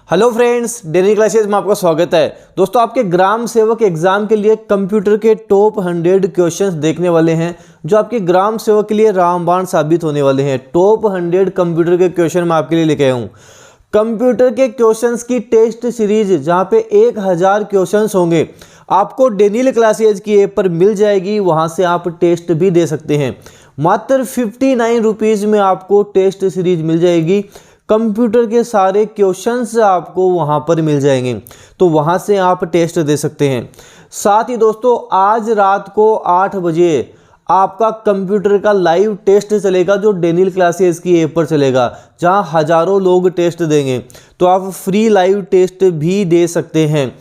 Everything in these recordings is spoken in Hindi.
हेलो फ्रेंड्स, डेली क्लासेस में आपका स्वागत है। दोस्तों, आपके ग्राम सेवक एग्जाम के लिए कंप्यूटर के टॉप 100 क्वेश्चंस देखने वाले हैं, जो आपके ग्राम सेवक के लिए रामबाण साबित होने वाले हैं। टॉप 100 कंप्यूटर के क्वेश्चन मैं आपके लिए लेके आया हूँ। कंप्यूटर के क्वेश्चंस की टेस्ट सीरीज जहाँ पे 1000 क्वेश्चंस होंगे, आपको डेली क्लासेज की ऐप पर मिल जाएगी। वहाँ से आप टेस्ट भी दे सकते हैं। मात्र 59 रुपीज़ में आपको टेस्ट सीरीज मिल जाएगी। कंप्यूटर के सारे क्वेश्चंस आपको वहां पर मिल जाएंगे, तो वहां से आप टेस्ट दे सकते हैं। साथ ही दोस्तों, आज रात को 8 बजे आपका कंप्यूटर का लाइव टेस्ट चलेगा, जो डेनियल क्लासेस की ऐप पर चलेगा, जहां हजारों लोग टेस्ट देंगे। तो आप फ्री लाइव टेस्ट भी दे सकते हैं।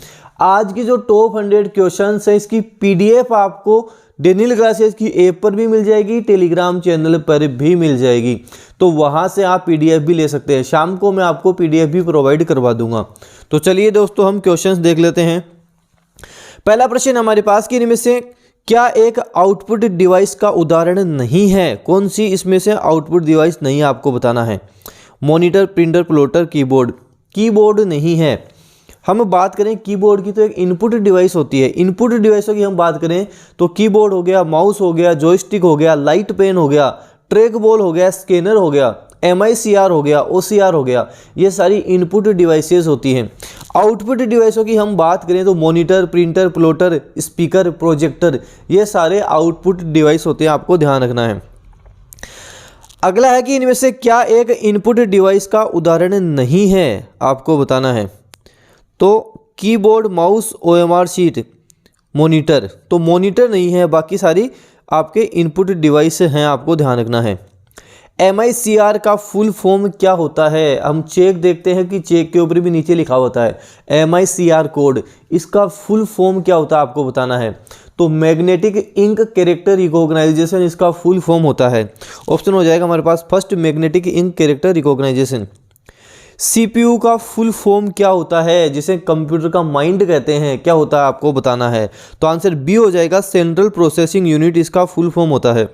आज की जो टॉप 100 क्वेश्चंस है, इसकी PDF आपको डेनियल क्लासेस की ऐप पर भी मिल जाएगी, टेलीग्राम चैनल पर भी मिल जाएगी। तो वहाँ से आप PDF भी ले सकते हैं। शाम को मैं आपको PDF भी प्रोवाइड करवा दूंगा। तो चलिए दोस्तों, हम क्वेश्चंस देख लेते हैं। पहला प्रश्न हमारे पास कि इनमें से क्या एक आउटपुट डिवाइस का उदाहरण नहीं है? कौन सी इसमें से आउटपुट डिवाइस नहीं है, आपको बताना है। Monitor, printer, plotter, keyboard. Keyboard नहीं है। हम बात करें कीबोर्ड की, तो एक इनपुट डिवाइस होती है। इनपुट डिवाइसों की हम बात करें तो कीबोर्ड हो गया, माउस हो गया, जॉयस्टिक हो गया, लाइट पेन हो गया, ट्रैक बॉल हो गया, स्कैनर हो गया, MICR हो गया, OCR हो गया। ये सारी इनपुट डिवाइसेस होती हैं। आउटपुट डिवाइसों की हम बात करें तो monitor, printer, plotter, speaker, projector, ये सारे आउटपुट डिवाइस होते हैं। आपको ध्यान रखना है। अगला है कि इनमें से क्या एक इनपुट डिवाइस का उदाहरण नहीं है, आपको बताना है। तो keyboard, mouse, OMR sheet, monitor. तो मॉनिटर नहीं है, बाकी सारी आपके इनपुट डिवाइस हैं। आपको ध्यान रखना है। MICR का फुल फॉर्म क्या होता है? हम चेक देखते हैं कि चेक के ऊपर भी नीचे लिखा होता है MICR कोड। इसका फुल फॉर्म क्या होता है, आपको बताना है। तो मैग्नेटिक इंक कैरेक्टर रिकॉग्नाइजेशन इसका फुल फॉर्म होता है। ऑप्शन हो जाएगा हमारे पास first, magnetic ink character recognition. CPU का फुल फॉर्म क्या होता है, जिसे कंप्यूटर का माइंड कहते हैं, क्या होता है, आपको बताना है। तो आंसर B हो जाएगा, सेंट्रल प्रोसेसिंग यूनिट इसका फुल फॉर्म होता है।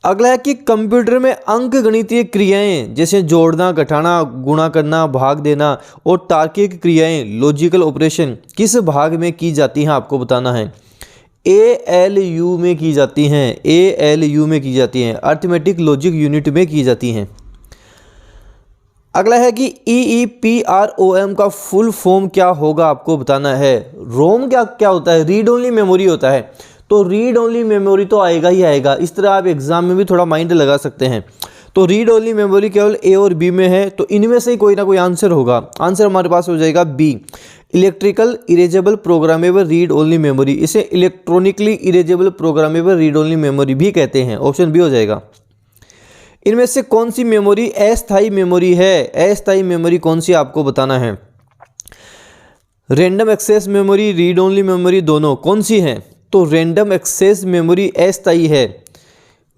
अगला है कि कंप्यूटर में अंक गणितीय क्रियाएं जैसे जोड़ना, घटाना, गुणा करना, भाग देना और तार्किक क्रियाएं, लॉजिकल ऑपरेशन किस भाग में की जाती हैं, आपको बताना है। ALU में की जाती हैं। ALU में की जाती हैं, अर्थमेटिक लॉजिक यूनिट में की जाती हैं। अगला है कि EEPROM का फुल फॉर्म क्या होगा, आपको बताना है। रोम क्या होता है? रीड ओनली मेमोरी होता है। तो रीड ओनली मेमोरी तो आएगा ही आएगा। इस तरह आप एग्जाम में भी थोड़ा माइंड लगा सकते हैं। तो रीड ओनली मेमोरी केवल A और B में है, तो इनमें से कोई ना कोई आंसर होगा। आंसर हमारे पास हो जाएगा B, electrical erasable programmable read only memory. इसे electronically erasable programmable read only memory भी कहते हैं। ऑप्शन B हो जाएगा। इनमें से कौन सी मेमोरी अस्थायी मेमोरी है? अस्थायी मेमोरी कौन सी, आपको बताना है। Random access memory, read only memory, दोनों कौन सी हैं? तो रैंडम एक्सेस मेमोरी अस्थायी है।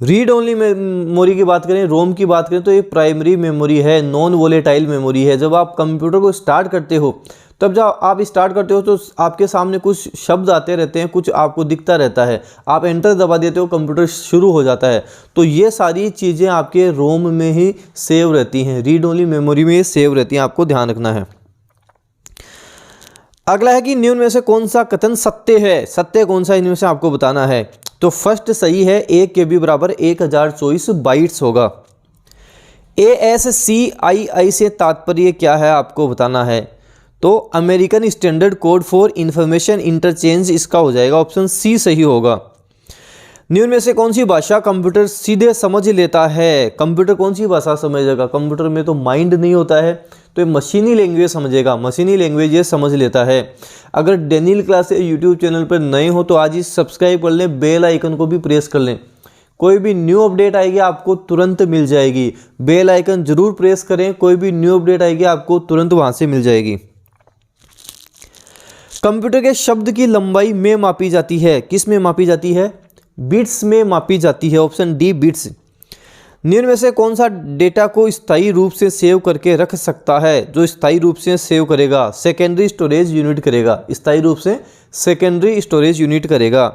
रीड ओनली मेमोरी की बात करें, रोम की बात करें, तो ये प्राइमरी मेमोरी है, नॉन वोलेटाइल मेमोरी है। जब आप कंप्यूटर को स्टार्ट करते हो, तब जब आप स्टार्ट करते हो तो आपके सामने कुछ शब्द आते रहते हैं, कुछ आपको दिखता रहता है, आप एंटर दबा देते हो, कंप्यूटर शुरू हो जाता है। तो ये सारी चीज़ें आपके रोम में ही सेव रहती हैं, रीड ओनली मेमोरी में सेव रहती हैं। आपको ध्यान रखना है। अगला है कि निम्न में से कौन सा कथन सत्य है? सत्य कौन सा, इनमें से आपको बताना है। तो फर्स्ट सही है, 1 KB बराबर 1024 बाइट्स होगा। ASCII से तात्पर्य क्या है, आपको बताना है। तो American standard code for information interchange इसका हो जाएगा। ऑप्शन C सही होगा। निम्न में से कौन सी भाषा कंप्यूटर सीधे समझ लेता है? कंप्यूटर कौन सी भाषा समझेगा? कंप्यूटर में तो माइंड नहीं होता है, तो ये मशीनी लैंग्वेज समझेगा। मशीनी लैंग्वेज ये समझ लेता है। अगर डेनियल क्लासेस यूट्यूब चैनल पर नए हो तो आज ही सब्सक्राइब कर लें, बेल आइकन को भी प्रेस कर लें। कोई भी न्यू अपडेट आएगी आपको तुरंत मिल जाएगी। बेल आइकन जरूर प्रेस करें, कोई भी न्यू अपडेट आएगी आपको तुरंत वहाँ से मिल जाएगी। कंप्यूटर के शब्द की लंबाई में मापी जाती है। किस में मापी जाती है? बिट्स में मापी जाती है। Option D, bits. निम्न में से कौन सा डेटा को स्थायी रूप से सेव करके रख सकता है? जो स्थायी रूप से सेव करेगा, सेकेंडरी स्टोरेज यूनिट करेगा। स्थायी रूप से सेकेंडरी स्टोरेज यूनिट करेगा।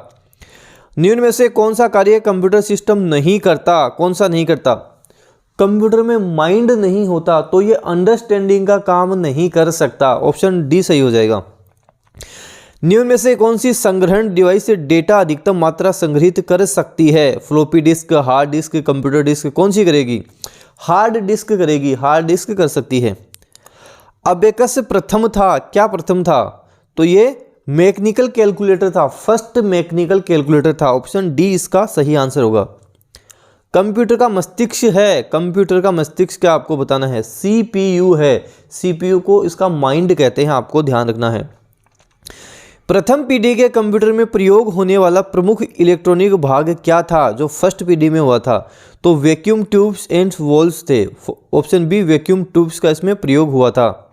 निम्न में से कौन सा कार्य कंप्यूटर सिस्टम नहीं करता? कौन सा नहीं करता? कंप्यूटर में माइंड नहीं होता तो ये अंडरस्टैंडिंग का काम नहीं कर सकता। ऑप्शन डी सही हो जाएगा। निम्न में से कौन सी संग्रहण डिवाइस से डेटा अधिकतम मात्रा संग्रहित कर सकती है? Floppy disk, hard disk, computer disk, कौन सी करेगी? हार्ड डिस्क करेगी, हार्ड डिस्क कर सकती है। अबेकस प्रथम था, क्या प्रथम था? तो ये मैकेनिकल कैलकुलेटर था, फर्स्ट मैकेनिकल कैलकुलेटर था। ऑप्शन डी इसका सही आंसर होगा। कंप्यूटर का मस्तिष्क है, कंप्यूटर का मस्तिष्क क्या आपको बताना है? सीपीयू है, सीपीयू को इसका माइंड कहते हैं, आपको ध्यान रखना है। प्रथम पीढ़ी के कंप्यूटर में प्रयोग होने वाला प्रमुख इलेक्ट्रॉनिक भाग क्या था जो फर्स्ट पीढ़ी में हुआ था? तो वैक्यूम ट्यूब्स एंड वॉल्व्स थे। ऑप्शन बी वैक्यूम ट्यूब्स का इसमें प्रयोग हुआ था।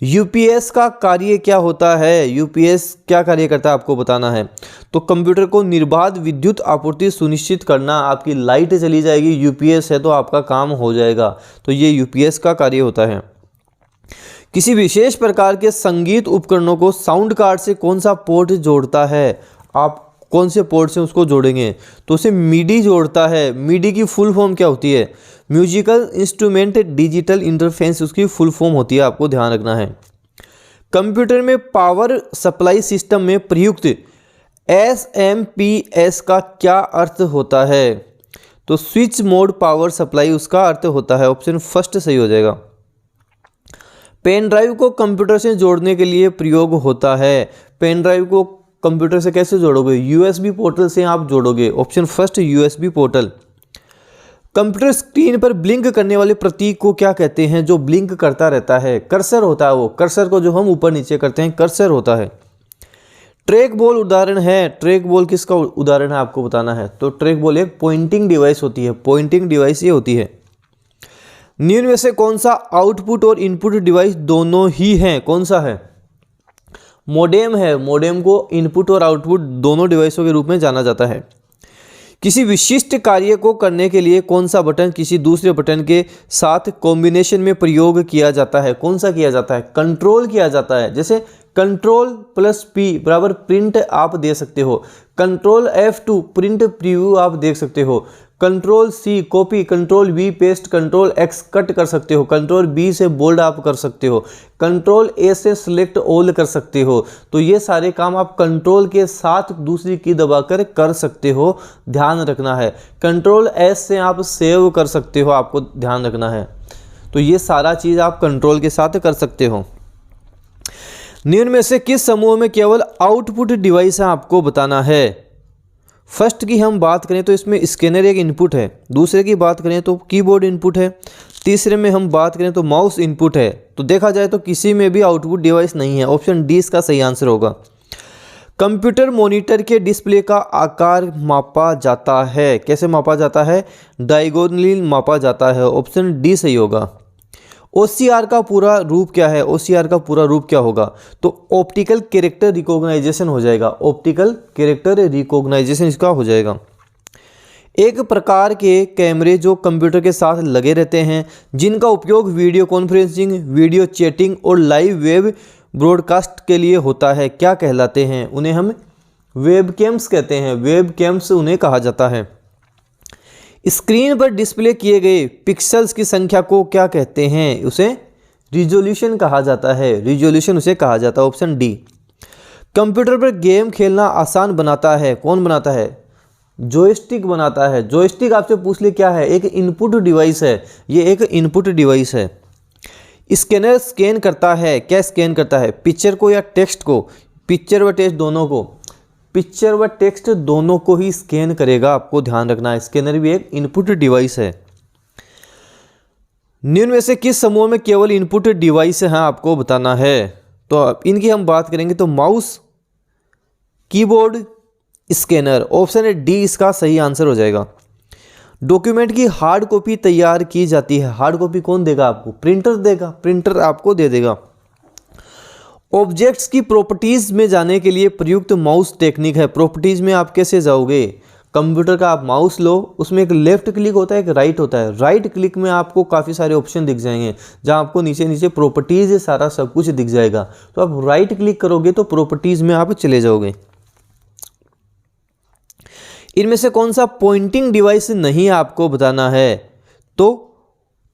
यूपीएस का कार्य क्या होता है? यूपीएस क्या कार्य करता है आपको बताना है। तो कंप्यूटर को निर्बाध विद्युत आपूर्ति सुनिश्चित करना, आपकी लाइट चली जाएगी, यूपीएस है तो आपका काम हो जाएगा, तो ये यूपीएस का कार्य होता है। किसी विशेष प्रकार के संगीत उपकरणों को साउंड कार्ड से कौन सा पोर्ट जोड़ता है? आप कौन से पोर्ट से उसको जोड़ेंगे? तो उसे मीडी जोड़ता है। मीडी की फुल फॉर्म क्या होती है? म्यूजिकल इंस्ट्रूमेंट डिजिटल इंटरफेस उसकी फुल फॉर्म होती है, आपको ध्यान रखना है। कंप्यूटर में पावर सप्लाई सिस्टम में प्रयुक्त एसएमपीएस का क्या अर्थ होता है? तो स्विच मोड पावर सप्लाई उसका अर्थ होता है। ऑप्शन फर्स्ट सही हो जाएगा। पेन ड्राइव को कंप्यूटर से जोड़ने के लिए प्रयोग होता है। पेन ड्राइव को कंप्यूटर से कैसे जोड़ोगे? यूएसबी पोर्टल से आप जोड़ोगे। Option first USB portal. Computer screen पर ब्लिंक करने वाले प्रतीक को क्या कहते हैं जो ब्लिंक करता रहता है? कर्सर होता है, वो कर्सर को जो हम ऊपर नीचे करते हैं कर्सर होता है। ट्रैक बॉल उदाहरण है, ट्रैक बॉल किसका उदाहरण है आपको बताना है। तो ट्रैक बॉल एक पॉइंटिंग डिवाइस होती है, पॉइंटिंग डिवाइस ये होती है। निम्न में से कौन सा आउटपुट और इनपुट डिवाइस दोनों ही हैं? कौन सा है? मोडेम है, मोडेम को इनपुट और आउटपुट दोनों डिवाइसों के रूप में जाना जाता है। किसी विशिष्ट कार्य को करने के लिए कौन सा बटन किसी दूसरे बटन के साथ कॉम्बिनेशन में प्रयोग किया जाता है? कौन सा किया जाता है? कंट्रोल किया जाता है। जैसे कंट्रोल प्लस पी बराबर प्रिंट आप दे सकते हो, कंट्रोल F2 प्रिंट प्रीव्यू आप देख सकते हो, control C copy, control V paste, control X cut कर सकते हो, कंट्रोल बी से बोल्ड आप कर सकते हो, कंट्रोल ए से सिलेक्ट ऑल कर सकते हो। तो ये सारे काम आप कंट्रोल के साथ दूसरी की दबाकर कर सकते हो, ध्यान रखना है। कंट्रोल एस से आप सेव कर सकते हो, आपको ध्यान रखना है। तो ये सारा चीज़ आप कंट्रोल के साथ कर सकते हो। निम्न में से किस समूह में केवल आउटपुट डिवाइस है आपको बताना है। फर्स्ट की हम बात करें तो इसमें स्कैनर एक इनपुट है, दूसरे की बात करें तो कीबोर्ड इनपुट है, तीसरे में हम बात करें तो माउस इनपुट है। तो देखा जाए तो किसी में भी आउटपुट डिवाइस नहीं है। ऑप्शन डी इसका सही आंसर होगा। कंप्यूटर मॉनिटर के डिस्प्ले का आकार मापा जाता है, कैसे मापा जाता है? डायगोनली मापा जाता है। ऑप्शन डी सही होगा। OCR का पूरा रूप क्या है? OCR का पूरा रूप क्या होगा? तो ऑप्टिकल कैरेक्टर रिकॉग्नाइजेशन हो जाएगा, ऑप्टिकल कैरेक्टर रिकॉग्नाइजेशन इसका हो जाएगा। एक प्रकार के कैमरे जो कंप्यूटर के साथ लगे रहते हैं, जिनका उपयोग वीडियो कॉन्फ्रेंसिंग, वीडियो चैटिंग और लाइव वेब ब्रॉडकास्ट के लिए होता है, क्या कहलाते हैं? उन्हें हम वेबकैम्स कहते हैं, वेबकैम्स उन्हें कहा जाता है। स्क्रीन पर डिस्प्ले किए गए पिक्सेल्स की संख्या को क्या कहते हैं? उसे रिजोल्यूशन कहा जाता है, रिजोल्यूशन उसे कहा जाता है। Option D. कंप्यूटर पर गेम खेलना आसान बनाता है, कौन बनाता है? जॉयस्टिक बनाता है। जॉयस्टिक आपसे पूछ ले क्या है? एक इनपुट डिवाइस है, ये एक इनपुट डिवाइस है। स्कैनर स्कैन करता है, क्या स्कैन करता है? पिक्चर को या टेक्स्ट को? पिक्चर व टेक्स्ट दोनों को, पिक्चर व टेक्स्ट दोनों को ही स्कैन करेगा, आपको ध्यान रखना है। स्कैनर भी एक इनपुट डिवाइस है। निम्न में से किस समूह में केवल इनपुट डिवाइस है आपको बताना है। तो इनकी हम बात करेंगे तो mouse, keyboard, scanner. Option D इसका सही आंसर हो जाएगा। डॉक्यूमेंट की हार्ड कॉपी तैयार की जाती है, हार्ड कॉपी कौन देगा आपको? प्रिंटर देगा, प्रिंटर आपको दे देगा। ऑब्जेक्ट्स की प्रॉपर्टीज़ में जाने के लिए प्रयुक्त माउस टेक्निक है। प्रॉपर्टीज़ में आप कैसे जाओगे? कंप्यूटर का आप माउस लो, उसमें एक लेफ्ट क्लिक होता है, एक राइट होता है। राइट क्लिक में आपको काफ़ी सारे ऑप्शन दिख जाएंगे, जहां आपको नीचे नीचे प्रॉपर्टीज़ सारा सब कुछ दिख जाएगा। तो आप राइट क्लिक करोगे तो प्रॉपर्टीज़ में आप चले जाओगे। इनमें से कौन सा पॉइंटिंग डिवाइस नहीं आपको बताना है? तो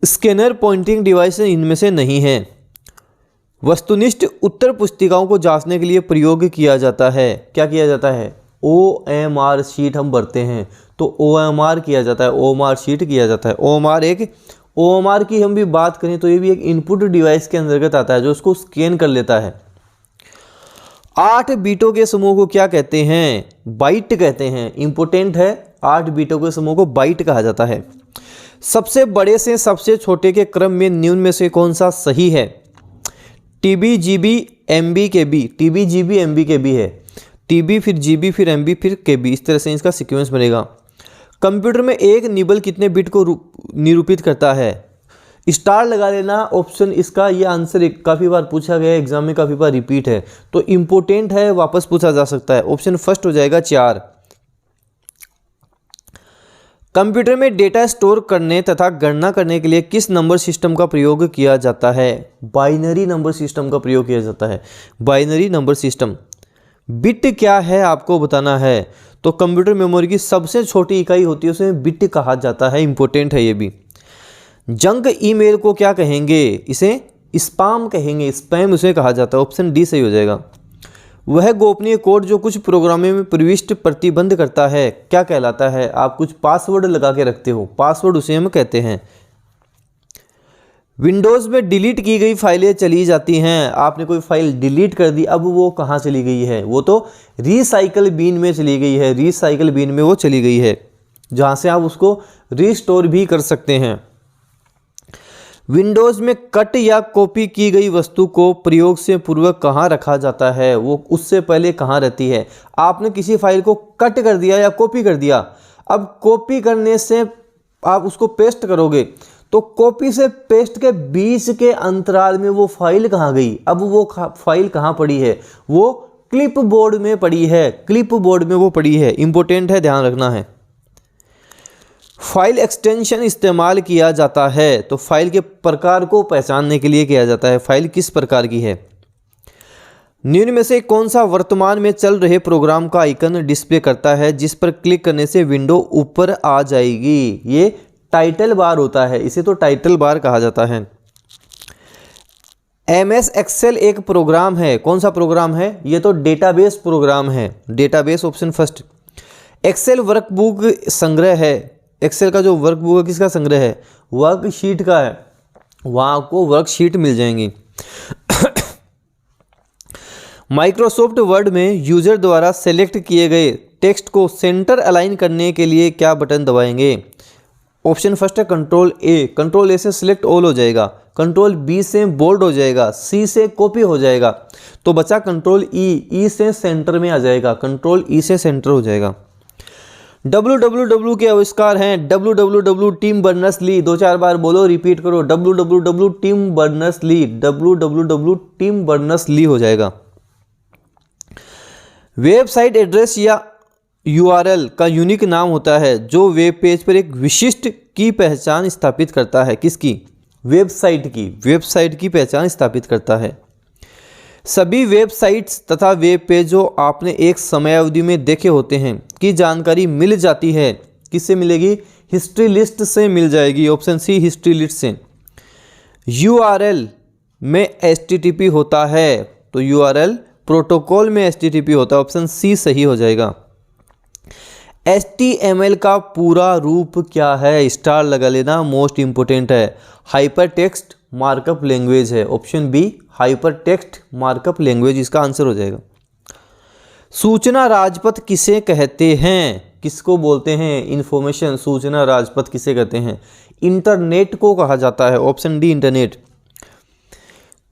स्कैनर, पॉइंटिंग डिवाइस इनमें से नहीं है। वस्तुनिष्ठ उत्तर पुस्तिकाओं को जांचने के लिए प्रयोग किया जाता है। क्या किया जाता है? OMR शीट हम भरते हैं तो OMR किया जाता है, OMR शीट किया जाता है। OMR की हम भी बात करें तो ये भी एक इनपुट डिवाइस के अंतर्गत आता है जो उसको स्कैन कर लेता है। 8 बीटों के समूह को क्या कहते हैं? बाइट कहते हैं। इंपॉर्टेंट है, 8 बीटों के समूह को बाइट कहा जाता है। सबसे बड़े से सबसे छोटे के क्रम में निम्न में से कौन सा सही है? TB, GB, MB, KB। TB, GB, MB, KB है। TB फिर GB फिर MB फिर KB, इस तरह से इसका सीक्वेंस बनेगा। कंप्यूटर में एक निबल कितने बिट को निरूपित करता है? स्टार लगा लेना ऑप्शन इसका। ये आंसर काफ़ी बार पूछा गया है, एग्जाम में काफ़ी बार रिपीट है तो इम्पोर्टेंट है, वापस पूछा जा सकता है। ऑप्शन फर्स्ट हो जाएगा 4। कंप्यूटर में डेटा स्टोर करने तथा गणना करने के लिए किस नंबर सिस्टम का प्रयोग किया जाता है? बाइनरी नंबर सिस्टम का प्रयोग किया जाता है। Binary number system. बिट क्या है आपको बताना है। तो कंप्यूटर मेमोरी की सबसे छोटी इकाई होती है, उसे बिट कहा जाता है। इंपॉर्टेंट है ये भी। जंक ईमेल को क्या कहेंगे? इसे स्पैम कहेंगे। स्पैम उसे कहा जाता है। ऑप्शन डी सही हो जाएगा। वह गोपनीय कोड जो कुछ प्रोग्रामों में प्रविष्टि प्रतिबंध करता है क्या कहलाता है? आप कुछ पासवर्ड लगा के रखते हो, पासवर्ड उसे हम कहते हैं। विंडोज़ में डिलीट की गई फाइलें चली जाती हैं। आपने कोई फाइल डिलीट कर दी, अब वो कहाँ चली गई है? वो तो रिसाइकल बीन में चली गई है। रिसाइकल बीन में वो चली गई है, जहाँ से आप उसको रिस्टोर भी कर सकते हैं। विंडोज़ में कट या कॉपी की गई वस्तु को प्रयोग से पूर्व कहाँ रखा जाता है? वो उससे पहले कहाँ रहती है? आपने किसी फाइल को कट कर दिया या कॉपी कर दिया, अब कॉपी करने से आप उसको पेस्ट करोगे तो कॉपी से पेस्ट के बीच के अंतराल में वो फाइल कहाँ गई? अब वो फाइल कहाँ पड़ी है? वो क्लिप बोर्ड में पड़ी है। क्लिप बोर्ड में वो पड़ी है। इंपॉर्टेंट है, ध्यान रखना है। फाइल एक्सटेंशन इस्तेमाल किया जाता है तो फाइल के प्रकार को पहचानने के लिए किया जाता है। फाइल किस प्रकार की है? निम्न में से कौन सा वर्तमान में चल रहे प्रोग्राम का आइकन डिस्प्ले करता है जिस पर क्लिक करने से विंडो ऊपर आ जाएगी? ये टाइटल बार होता है, इसे तो टाइटल बार कहा जाता है। MS एक्सेल एक प्रोग्राम है। कौन सा प्रोग्राम है? ये तो डेटाबेस प्रोग्राम है। Database option first. Excel workbook संग्रह है। एक्सेल का जो वर्कबुक है किसका संग्रह है? वर्कशीट का है। वहाँ आपको वर्कशीट मिल जाएंगी। माइक्रोसॉफ्ट वर्ड में यूजर द्वारा सेलेक्ट किए गए टेक्स्ट को सेंटर अलाइन करने के लिए क्या बटन दबाएंगे? ऑप्शन फर्स्ट है कंट्रोल A। कंट्रोल A से सिलेक्ट ऑल हो जाएगा। कंट्रोल B से बोल्ड हो जाएगा। C से कॉपी हो जाएगा। तो बचा कंट्रोल E से सेंटर में आ जाएगा। कंट्रोल E से सेंटर हो जाएगा। www के आविष्कार हैं www टिम बर्नर्स-ली। 2-4 बार बोलो, रिपीट करो। www Tim Berners-Lee. www Tim Berners-Lee हो जाएगा। वेबसाइट एड्रेस या URL का यूनिक नाम होता है जो वेब पेज पर एक विशिष्ट की पहचान स्थापित करता है। किसकी? वेबसाइट की। वेबसाइट की पहचान स्थापित करता है। सभी वेबसाइट्स तथा वेब पेज जो आपने एक समयावधि में देखे होते हैं की जानकारी मिल जाती है। किससे मिलेगी? हिस्ट्री लिस्ट से मिल जाएगी। ऑप्शन सी हिस्ट्री लिस्ट से। URL में HTTP होता है तो URL प्रोटोकॉल में HTTP होता है। ऑप्शन सी सही हो जाएगा। HTML का पूरा रूप क्या है? स्टार लगा लेना, मोस्ट इंपोर्टेंट है। हाइपर टेक्स्ट मार्कअप लैंग्वेज है। Option B hyper text markup language इसका आंसर हो जाएगा। सूचना राजपथ किसे कहते हैं? किसको बोलते हैं? इंफॉर्मेशन सूचना राजपथ किसे कहते हैं? इंटरनेट को कहा जाता है। Option D internet.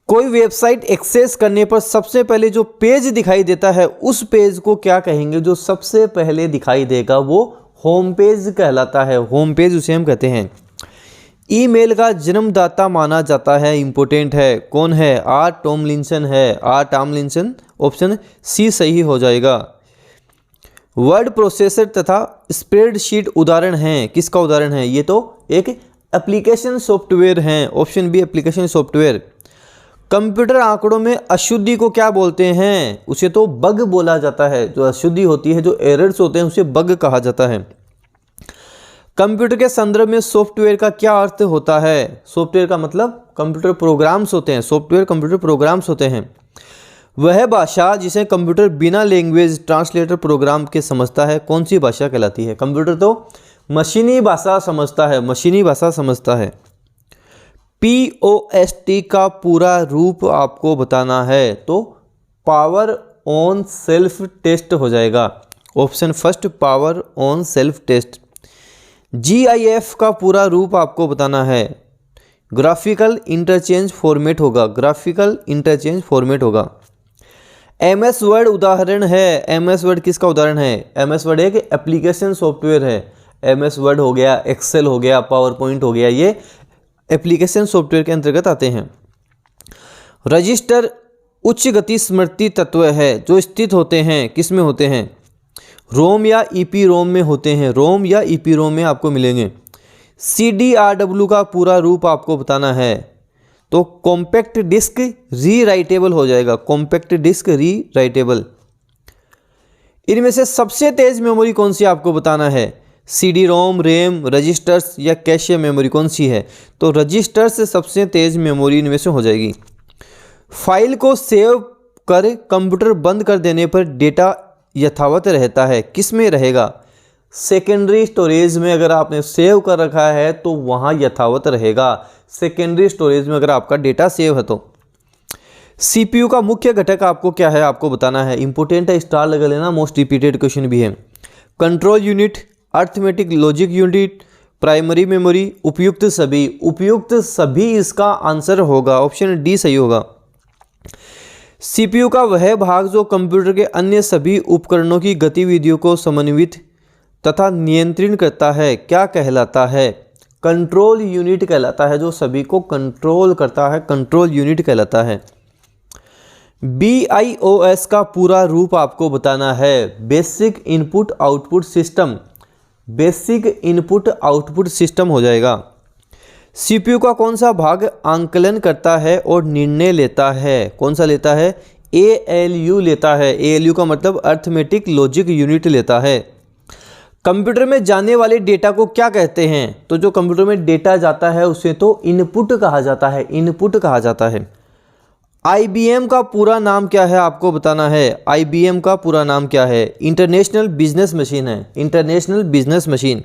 कोई वेबसाइट एक्सेस करने पर सबसे पहले जो पेज दिखाई देता है उस पेज को क्या कहेंगे? जो सबसे पहले दिखाई देगा वो होम पेज कहलाता है। होम पेज उसे हम कहते हैं। ईमेल का जन्मदाता माना जाता है। इंपॉर्टेंट है। कौन है? आर टॉमलिंसन है। R Tomlinson. ऑप्शन सी सही हो जाएगा। वर्ड प्रोसेसर तथा स्प्रेडशीट उदाहरण हैं। किसका उदाहरण है? ये तो एक एप्लीकेशन सॉफ्टवेयर है। Option B application software. Computer आंकड़ों में अशुद्धि को क्या बोलते हैं? उसे तो बग बोला जाता है। जो अशुद्धि होती है, जो एरर्स होते हैं, उसे बग कहा जाता है। कंप्यूटर के संदर्भ में सॉफ्टवेयर का क्या अर्थ होता है? सॉफ्टवेयर का मतलब कंप्यूटर प्रोग्राम्स होते हैं, सॉफ्टवेयर कंप्यूटर प्रोग्राम्स होते हैं। वह भाषा जिसे कंप्यूटर बिना लैंग्वेज ट्रांसलेटर प्रोग्राम के समझता है कौन सी भाषा कहलाती है? कंप्यूटर तो मशीनी भाषा समझता है, मशीनी भाषा समझता है। POST का पूरा रूप आपको बताना है, तो पावर ऑन सेल्फ टेस्ट हो जाएगा। Option first power on self test. GIF का पूरा रूप आपको बताना है, ग्राफिकल इंटरचेंज फॉर्मेट होगा, ग्राफिकल इंटरचेंज फॉर्मेट होगा। MS वर्ड उदाहरण है, MS वर्ड किसका उदाहरण है? MS वर्ड एक एप्लीकेशन सॉफ्टवेयर है। MS वर्ड हो गया, एक्सेल हो गया, पावर पॉइंट हो गया, ये एप्लीकेशन सॉफ्टवेयर के अंतर्गत आते हैं। रजिस्टर उच्च गति स्मृति तत्व है जो स्थित होते हैं, किस में होते हैं? रोम या EPROM में होते हैं, रोम या EPROM में आपको मिलेंगे। CDRW का पूरा रूप आपको बताना है, तो कॉम्पैक्ट डिस्क रीराइटेबल हो जाएगा, कॉम्पैक्ट डिस्क रीराइटेबल। इनमें से सबसे तेज मेमोरी कौन सी आपको बताना है? CD-ROM, रैम, रजिस्टर्स या कैशे मेमोरी कौन सी है? तो रजिस्टर्स सबसे तेज मेमोरी इनमें से हो जाएगी। फाइल को सेव कर कंप्यूटर बंद कर देने पर डेटा यथावत रहता है, किस में रहेगा? सेकेंडरी स्टोरेज में अगर आपने सेव कर रखा है तो वहाँ यथावत रहेगा, सेकेंडरी स्टोरेज में अगर आपका डेटा सेव है तो। CPU का मुख्य घटक आपको क्या है आपको बताना है, इंपॉर्टेंट है, स्टार लगा लेना, मोस्ट रिपीटेड क्वेश्चन भी है। Control unit, arithmetic logic unit, primary memory, उपयुक्त सभी, उपयुक्त सभी इसका आंसर होगा, ऑप्शन डी सही होगा। CPU का वह भाग जो कंप्यूटर के अन्य सभी उपकरणों की गतिविधियों को समन्वित तथा नियंत्रित करता है, क्या कहलाता है? कंट्रोल यूनिट कहलाता है, जो सभी को कंट्रोल करता है, कंट्रोल यूनिट कहलाता है। BIOS का पूरा रूप आपको बताना है, basic input output system, basic input output system हो जाएगा। CPU का कौन सा भाग आंकलन करता है और निर्णय लेता है? कौन सा लेता है? ALU लेता है, ALU का मतलब अर्थमेटिक लॉजिक यूनिट लेता है। कंप्यूटर में जाने वाले डेटा को क्या कहते हैं? तो जो कंप्यूटर में डेटा जाता है उसे तो इनपुट कहा जाता है, इनपुट कहा जाता है। IBM का पूरा नाम क्या है आपको बताना है, IBM का पूरा नाम क्या है? इंटरनेशनल बिजनेस मशीन है, इंटरनेशनल बिजनेस मशीन।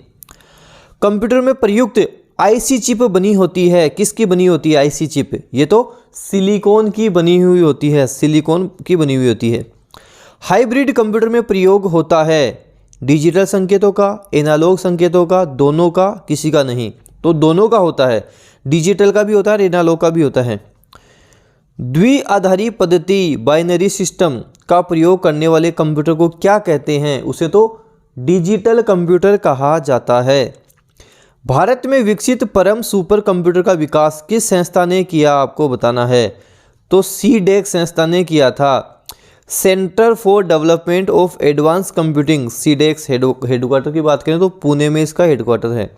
कंप्यूटर में प्रयुक्त IC चिप बनी होती है, किसकी बनी होती है IC चिप? ये तो सिलिकॉन की बनी हुई होती है, सिलिकॉन की बनी हुई होती है। हाइब्रिड कंप्यूटर में प्रयोग होता है डिजिटल संकेतों का, एनालॉग संकेतों का, दोनों का, किसी का नहीं, तो दोनों का होता है, डिजिटल का भी होता है, एनालॉग का भी होता है। द्विआधारी पद्धति बाइनरी सिस्टम का प्रयोग करने वाले कंप्यूटर को क्या कहते हैं? उसे तो डिजिटल कंप्यूटर कहा जाता है। भारत में विकसित परम सुपर कंप्यूटर का विकास किस संस्था ने किया आपको बताना है? तो CDEC संस्था ने किया था, centre for development of advance computing, CDEC। Headquarter की बात करें तो पुणे में इसका हेडक्वार्टर है।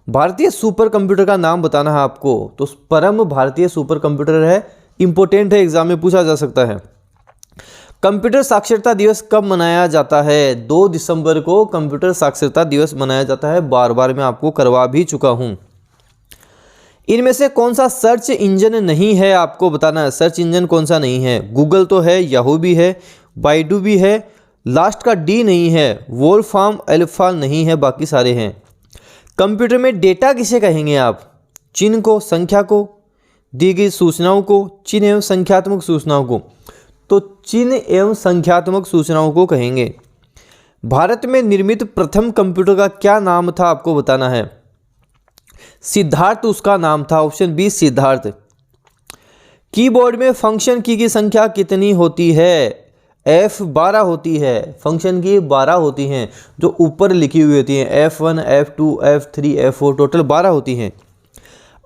भारतीय सुपर कंप्यूटर का नाम बताना है आपको, तो परम भारतीय सुपर कंप्यूटर है, इंपॉर्टेंट है, एग्जाम में पूछा जा सकता है। कंप्यूटर साक्षरता दिवस कब मनाया जाता है? 2 दिसंबर को कंप्यूटर साक्षरता दिवस मनाया जाता है, बार बार मैं आपको करवा भी चुका हूं। इनमें से कौन सा सर्च इंजन नहीं है आपको बताना है, सर्च इंजन कौन सा नहीं है? गूगल तो है, याहू भी है, बाइडू भी है, लास्ट का डी नहीं है, वोल्फार्म अल्फा नहीं है, बाकी सारे हैं। कंप्यूटर में डेटा किसे कहेंगे आप? चिन्ह को, संख्या को, दी गई सूचनाओं को, चिन्ह एवं संख्यात्मक सूचनाओं को, तो चिन्ह एवं संख्यात्मक सूचनाओं को कहेंगे। भारत में निर्मित प्रथम कंप्यूटर का क्या नाम था आपको बताना है? सिद्धार्थ उसका नाम था, ऑप्शन बी सिद्धार्थ। कीबोर्ड में फंक्शन की संख्या कितनी होती है? F12 होती है, फंक्शन की 12 होती हैं जो ऊपर लिखी हुई होती हैं, F1, F2, F3, F4, total 12 होती हैं।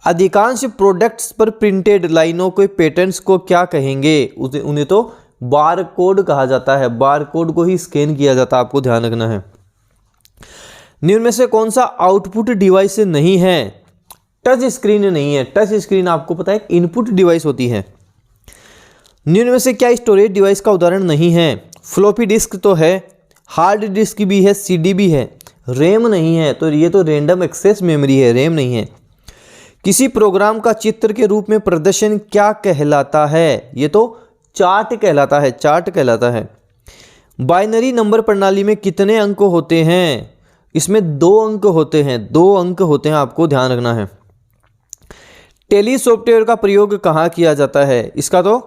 अधिकांश प्रोडक्ट्स पर प्रिंटेड लाइनों के पैटर्न्स को क्या कहेंगे? उन्हें तो बार कोड कहा जाता है, बार कोड को ही स्कैन किया जाता है, आपको ध्यान रखना है। निम्न में से कौन सा आउटपुट डिवाइस नहीं है? टच स्क्रीन नहीं है, टच स्क्रीन आपको पता है इनपुट डिवाइस होती है। निम्न में से क्या स्टोरेज डिवाइस का उदाहरण नहीं है? फ्लॉपी डिस्क तो है, हार्ड डिस्क भी है, CD भी है, रैम नहीं है, तो ये तो रैंडम एक्सेस मेमोरी है, रैम नहीं है। किसी प्रोग्राम का चित्र के रूप में प्रदर्शन क्या कहलाता है? ये तो चार्ट कहलाता है, चार्ट कहलाता है। बाइनरी नंबर प्रणाली में कितने अंक होते हैं? इसमें 2 अंक होते हैं, 2 अंक होते हैं, आपको ध्यान रखना है। टेली सॉफ्टवेयर का प्रयोग कहाँ किया जाता है? इसका तो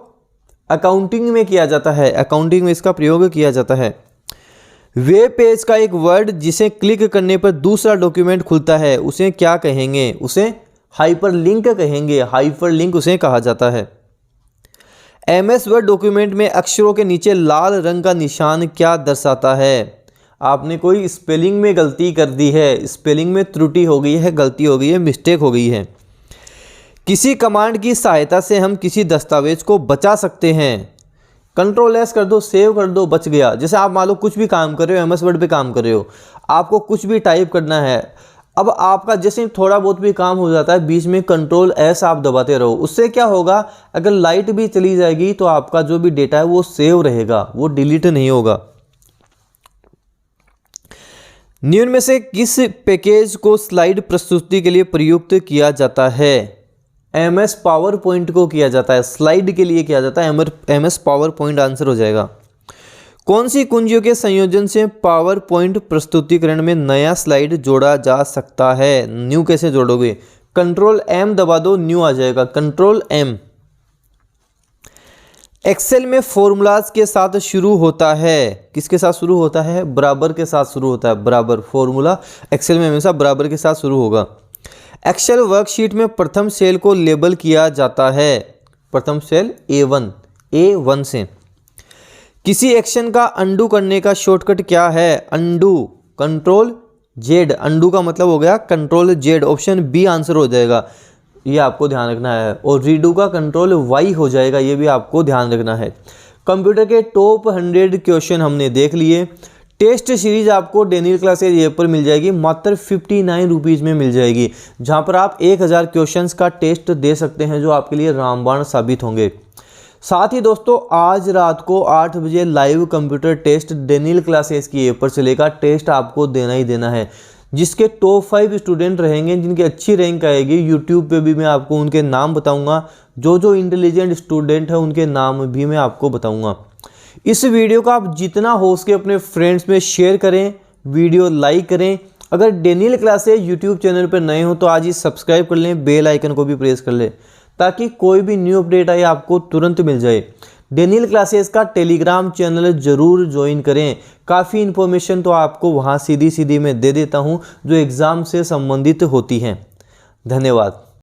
अकाउंटिंग में किया जाता है, अकाउंटिंग में इसका प्रयोग किया जाता है। वेब पेज का एक वर्ड जिसे क्लिक करने पर दूसरा डॉक्यूमेंट खुलता है, उसे क्या कहेंगे? उसे हाइपरलिंक कहेंगे, हाइपरलिंक उसे कहा जाता है। एमएस वर्ड डॉक्यूमेंट में अक्षरों के नीचे लाल रंग का निशान क्या दर्शाता है? आपने कोई स्पेलिंग में गलती कर दी है, स्पेलिंग में त्रुटि हो गई है, गलती हो गई है, मिस्टेक हो गई है। किसी कमांड की सहायता से हम किसी दस्तावेज को बचा सकते हैं। कंट्रोल एस कर दो, सेव कर दो, बच गया। जैसे आप मान लो कुछ भी काम कर रहे हो, एमएस वर्ड पे काम कर रहे हो, आपको कुछ भी टाइप करना है, अब आपका जैसे थोड़ा बहुत भी काम हो जाता है, बीच में कंट्रोल एस आप दबाते रहो, उससे क्या होगा, अगर लाइट भी चली जाएगी तो आपका जो भी डेटा है वो सेव रहेगा, वो डिलीट नहीं होगा। निम्न में से किस पैकेज को स्लाइड प्रस्तुति के लिए प्रयुक्त किया जाता है? एमएस पावर पॉइंट को किया जाता है, स्लाइड के लिए किया जाता है, एमएस पावर पॉइंट आंसर हो जाएगा। कौन सी कुंजियों के संयोजन से पावर पॉइंट प्रस्तुतिकरण में नया स्लाइड जोड़ा जा सकता है? न्यू कैसे जोड़ोगे? कंट्रोल एम दबा दो, न्यू आ जाएगा, कंट्रोल एम। एक्सेल में फॉर्मूलाज के साथ शुरू होता है, किसके साथ शुरू होता है? बराबर के साथ शुरू होता है, बराबर। फॉर्मूला एक्सेल में हमेशा बराबर के साथ शुरू होगा। एक्सेल वर्कशीट में प्रथम सेल को लेबल किया जाता है, प्रथम सेल A1 से। किसी एक्शन का अंडू करने का शॉर्टकट क्या है? अंडू, कंट्रोल जेड, अंडू का मतलब हो गया control Z, option B answer हो जाएगा, ये आपको ध्यान रखना है। और रीडू का कंट्रोल वाई हो जाएगा, ये भी आपको ध्यान रखना है। कंप्यूटर के टॉप 100 क्वेश्चन हमने देख लिए। टेस्ट सीरीज आपको डेनियल क्लासेज ऐप पर मिल जाएगी, मात्र 59 रुपीज़ में मिल जाएगी, जहां पर आप 1000 क्वेश्चंस का टेस्ट दे सकते हैं, जो आपके लिए रामबाण साबित होंगे। साथ ही दोस्तों, आज रात को 8 बजे live computer test Daniel classes की ऐप पर चलेगा। टेस्ट आपको देना ही देना है। जिसके टॉप 5 स्टूडेंट रहेंगे, जिनकी अच्छी रैंक आएगी, यूट्यूब पे भी मैं आपको उनके नाम बताऊंगा। जो इंटेलिजेंट स्टूडेंट है उनके नाम भी मैं आपको बताऊंगा। इस वीडियो को आप जितना हो सके अपने फ्रेंड्स में शेयर करें, वीडियो लाइक करें। अगर डेनियल क्लासेज यूट्यूब चैनल पर नए हो तो आज ही सब्सक्राइब कर लें, बेल आइकन को भी प्रेस कर लें, ताकि कोई भी न्यू अपडेट आए आपको तुरंत मिल जाए। डेनियल क्लासेस का टेलीग्राम चैनल जरूर ज्वाइन करें, काफ़ी इन्फॉर्मेशन तो आपको वहाँ सीधी मैं दे देता हूँ जो एग्ज़ाम से संबंधित होती हैं। धन्यवाद।